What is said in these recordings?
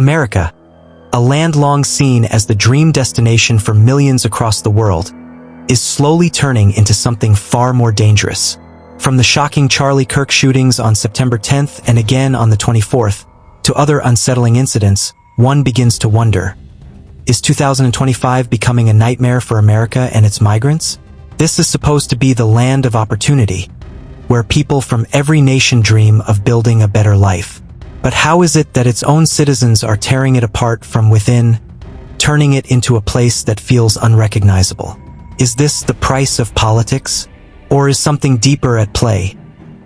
America, a land long seen as the dream destination for millions across the world, is slowly turning into something far more dangerous. From the shocking Charlie Kirk shootings on September 10th and again on the 24th, to other unsettling incidents, one begins to wonder, is 2025 becoming a nightmare for America and its migrants? This is supposed to be the land of opportunity, where people from every nation dream of building a better life. But how is it that its own citizens are tearing it apart from within, turning it into a place that feels unrecognizable? Is this the price of politics? Or is something deeper at play?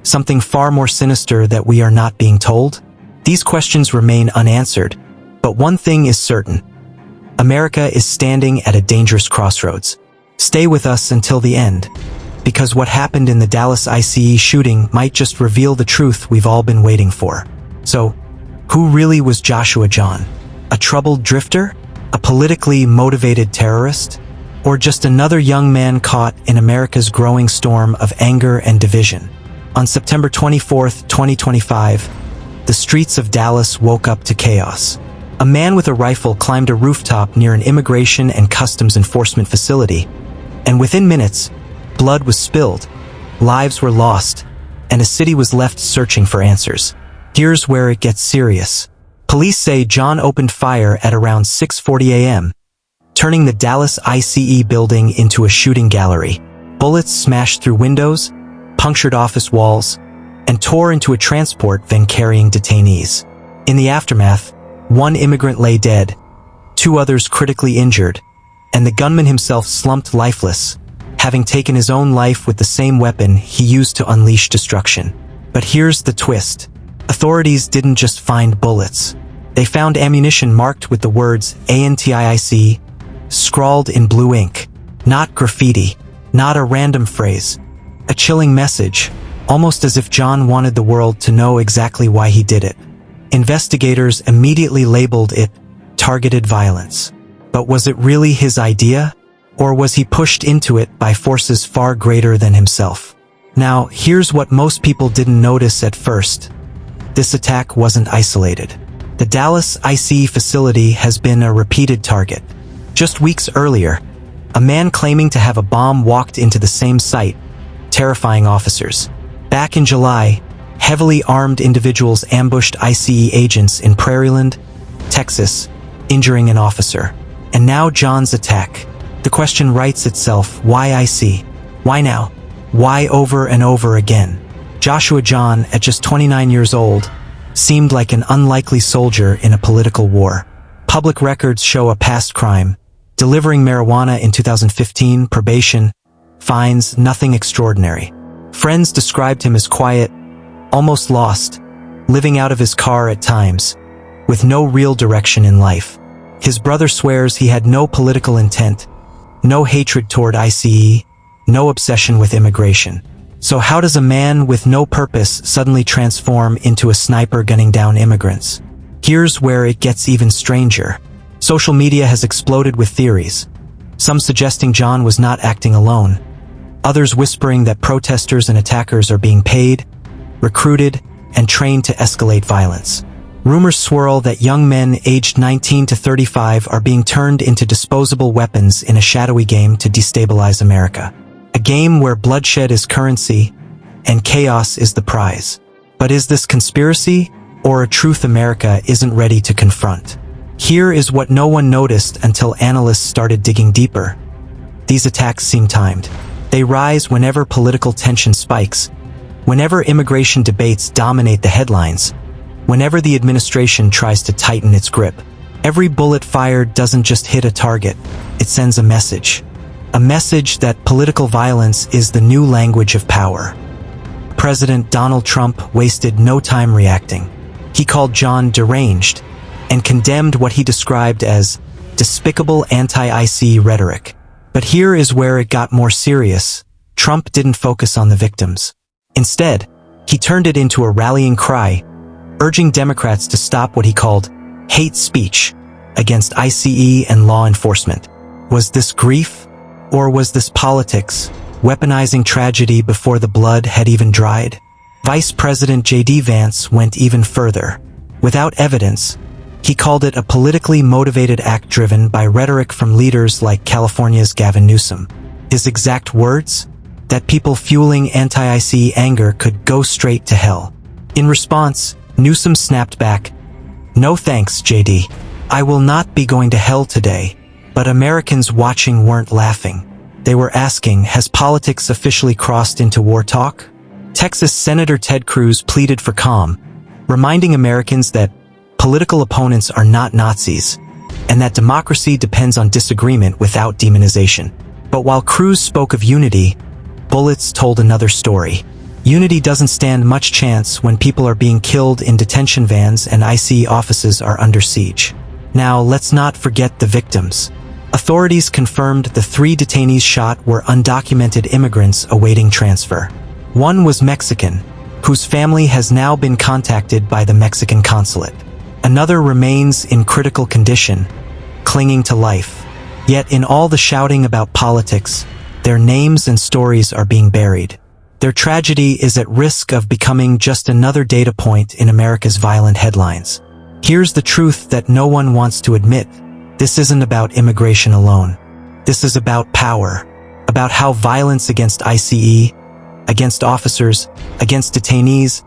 Something far more sinister that we are not being told? These questions remain unanswered, but one thing is certain. America is standing at a dangerous crossroads. Stay with us until the end, because what happened in the Dallas ICE shooting might just reveal the truth we've all been waiting for. So, who really was Joshua Jahn? A troubled drifter? A politically motivated terrorist? Or just another young man caught in America's growing storm of anger and division? On September 24, 2025, the streets of Dallas woke up to chaos. A man with a rifle climbed a rooftop near an immigration and customs enforcement facility, and within minutes, blood was spilled, lives were lost, and a city was left searching for answers. Here's where it gets serious. Police say Jahn opened fire at around 6:40 a.m., turning the Dallas ICE building into a shooting gallery. Bullets smashed through windows, punctured office walls, and tore into a transport van carrying detainees. In the aftermath, one immigrant lay dead, two others critically injured, and the gunman himself slumped lifeless, having taken his own life with the same weapon he used to unleash destruction. But here's the twist. Authorities didn't just find bullets. They found ammunition marked with the words ANTIC, scrawled in blue ink. Not graffiti, not a random phrase. A chilling message, almost as if Jahn wanted the world to know exactly why he did it. Investigators immediately labeled it targeted violence. But was it really his idea? Or was he pushed into it by forces far greater than himself? Now, here's what most people didn't notice at first. This attack wasn't isolated. The Dallas ICE facility has been a repeated target. Just weeks earlier, a man claiming to have a bomb walked into the same site, terrifying officers. Back in July, heavily armed individuals ambushed ICE agents in Prairieland, Texas, injuring an officer. And now Jahn's attack. The question writes itself, why ICE? Why now? Why over and over again? Joshua Jahn, at just 29 years old, seemed like an unlikely soldier in a political war. Public records show a past crime, delivering marijuana in 2015, probation, fines, nothing extraordinary. Friends described him as quiet, almost lost, living out of his car at times, with no real direction in life. His brother swears he had no political intent, no hatred toward ICE, no obsession with immigration. So how does a man with no purpose suddenly transform into a sniper gunning down immigrants? Here's where it gets even stranger. Social media has exploded with theories, some suggesting Jahn was not acting alone, others whispering that protesters and attackers are being paid, recruited, and trained to escalate violence. Rumors swirl that young men aged 19 to 35 are being turned into disposable weapons in a shadowy game to destabilize America. A game where bloodshed is currency and chaos is the prize. But is this conspiracy or a truth America isn't ready to confront? Here is what no one noticed until analysts started digging deeper. These attacks seem timed. They rise whenever political tension spikes, whenever immigration debates dominate the headlines, whenever the administration tries to tighten its grip. Every bullet fired doesn't just hit a target, it sends a message. A message that political violence is the new language of power. President Donald Trump wasted no time reacting. He called Jahn deranged and condemned what he described as despicable anti-ICE rhetoric. But here is where it got more serious. Trump didn't focus on the victims. Instead, he turned it into a rallying cry, urging Democrats to stop what he called hate speech against ICE and law enforcement. Was this grief? Or was this politics, weaponizing tragedy before the blood had even dried? Vice President J.D. Vance went even further. Without evidence, He called it a politically motivated act driven by rhetoric from leaders like California's Gavin Newsom. His exact words? That people fueling anti-ICE anger could go straight to hell. In response, Newsom snapped back, "No thanks, JD. I will not be going to hell today." But Americans watching weren't laughing. They were asking, has politics officially crossed into war talk? Texas Senator Ted Cruz pleaded for calm, reminding Americans that political opponents are not Nazis, and that democracy depends on disagreement without demonization. But while Cruz spoke of unity, bullets told another story. Unity doesn't stand much chance when people are being killed in detention vans and ICE offices are under siege. Now, let's not forget the victims. Authorities confirmed the 3 detainees shot were undocumented immigrants awaiting transfer. One was Mexican, whose family has now been contacted by the Mexican consulate. Another remains in critical condition, clinging to life. Yet in all the shouting about politics, their names and stories are being buried. Their tragedy is at risk of becoming just another data point in America's violent headlines. Here's the truth that no one wants to admit. This isn't about immigration alone. This is about power, about how violence against ICE, against officers, against detainees,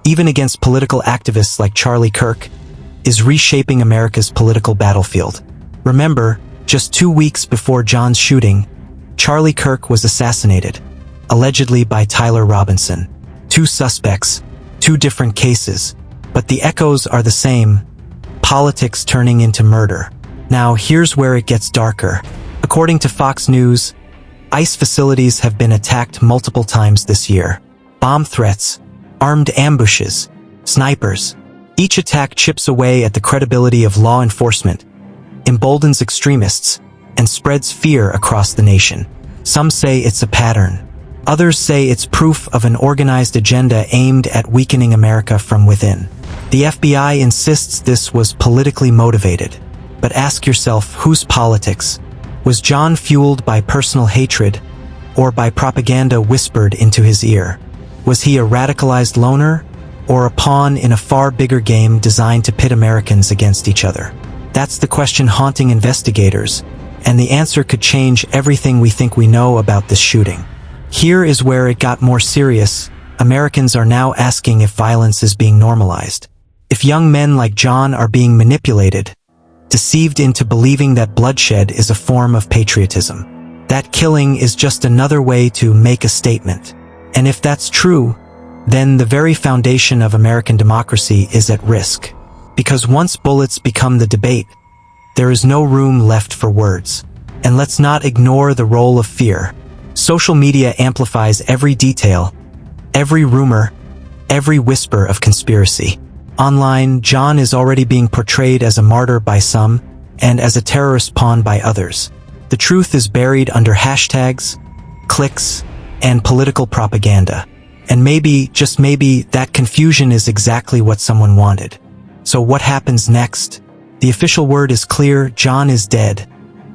even against political activists like Charlie Kirk, is reshaping America's political battlefield. Remember, just 2 weeks before John's shooting, Charlie Kirk was assassinated, allegedly by Tyler Robinson. 2 suspects, 2 different cases, but the echoes are the same: politics turning into murder. Now, here's where it gets darker. According to Fox News, ICE facilities have been attacked multiple times this year. Bomb threats, armed ambushes, snipers. Each attack chips away at the credibility of law enforcement, emboldens extremists, and spreads fear across the nation. Some say it's a pattern. Others say it's proof of an organized agenda aimed at weakening America from within. The FBI insists this was politically motivated. But ask yourself, whose politics? Was John fueled by personal hatred or by propaganda whispered into his ear? Was he a radicalized loner or a pawn in a far bigger game designed to pit Americans against each other? That's the question haunting investigators, and the answer could change everything we think we know about this shooting. Here is where it got more serious. Americans are now asking if violence is being normalized. If young men like John are being manipulated, deceived into believing that bloodshed is a form of patriotism. That killing is just another way to make a statement. And if that's true, then the very foundation of American democracy is at risk. Because once bullets become the debate, there is no room left for words. And let's not ignore the role of fear. Social media amplifies every detail, every rumor, every whisper of conspiracy. Online, John is already being portrayed as a martyr by some, and as a terrorist pawn by others. The truth is buried under hashtags, clicks, and political propaganda. And maybe, just maybe, that confusion is exactly what someone wanted. So what happens next? The official word is clear: John is dead.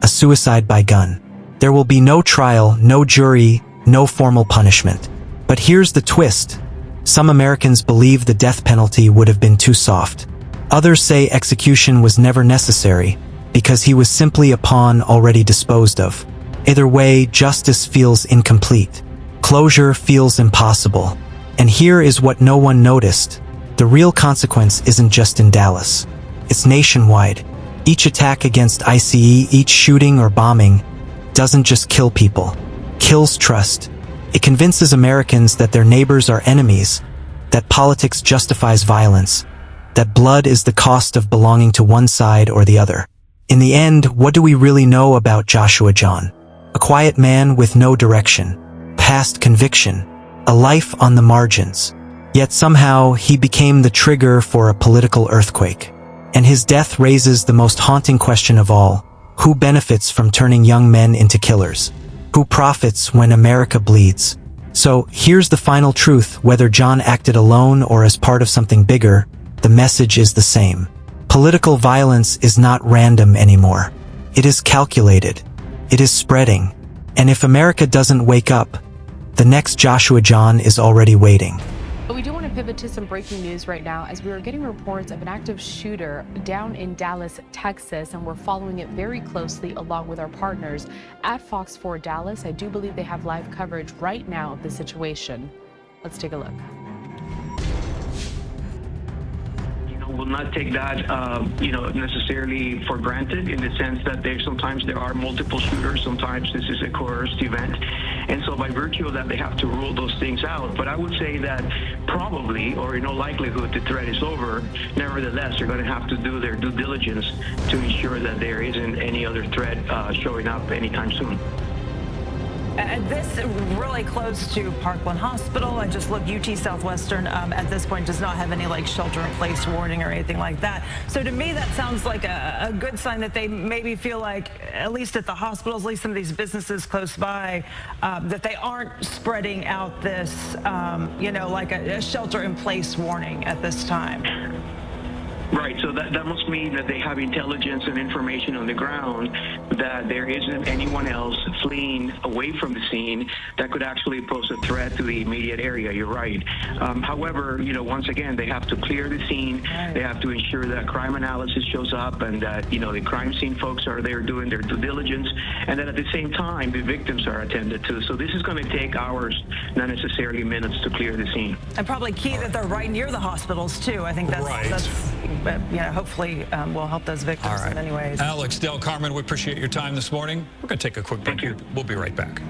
A suicide by gun. There will be no trial, no jury, no formal punishment. But here's the twist. Some Americans believe the death penalty would have been too soft. Others say execution was never necessary, because he was simply a pawn already disposed of. Either way, justice feels incomplete. Closure feels impossible. And here is what no one noticed. The real consequence isn't just in Dallas. It's nationwide. Each attack against ICE, each shooting or bombing, doesn't just kill people. Kills trust. It convinces Americans that their neighbors are enemies, that politics justifies violence, that blood is the cost of belonging to one side or the other. In the end, what do we really know about Joshua Jahn? A quiet man with no direction, past conviction, a life on the margins. Yet somehow he became the trigger for a political earthquake. And his death raises the most haunting question of all: who benefits from turning young men into killers? Who profits when America bleeds? So here's the final truth: whether John acted alone or as part of something bigger, the message is the same. Political violence is not random anymore. It is calculated. It is spreading. And if America doesn't wake up, the next Joshua Jahn is already waiting. But we do want to pivot to some breaking news right now as we are getting reports of an active shooter down in Dallas, Texas, and we're following it very closely along with our partners at Fox 4 Dallas. I do believe they have live coverage right now of the situation. Let's take a look. Will not take that, necessarily for granted, in the sense that sometimes there are multiple shooters. Sometimes this is a coerced event. And so by virtue of that, they have to rule those things out. But I would say that probably, or in all likelihood, the threat is over. Nevertheless, they're going to have to do their due diligence to ensure that there isn't any other threat showing up anytime soon. This really close to Parkland Hospital. I just looked, UT Southwestern at this point does not have any like shelter-in-place warning or anything like that. So to me, that sounds like a good sign that they maybe feel like, at least at the hospitals, at least some of these businesses close by, that they aren't spreading out this, like a shelter-in-place warning at this time. Right, so that must mean that they have intelligence and information on the ground that there isn't anyone else fleeing away from the scene that could actually pose a threat to the immediate area. You're right. However, once again, they have to clear the scene. Right. They have to ensure that crime analysis shows up and that, the crime scene folks are there doing their due diligence, and that at the same time, the victims are attended to. So this is going to take hours, not necessarily minutes, to clear the scene. And probably key that they're right near the hospitals, too. I think that's hopefully will help those victims in many ways. Alex, Del Carmen, we appreciate your time this morning. We're going to take a quick break. We'll be right back.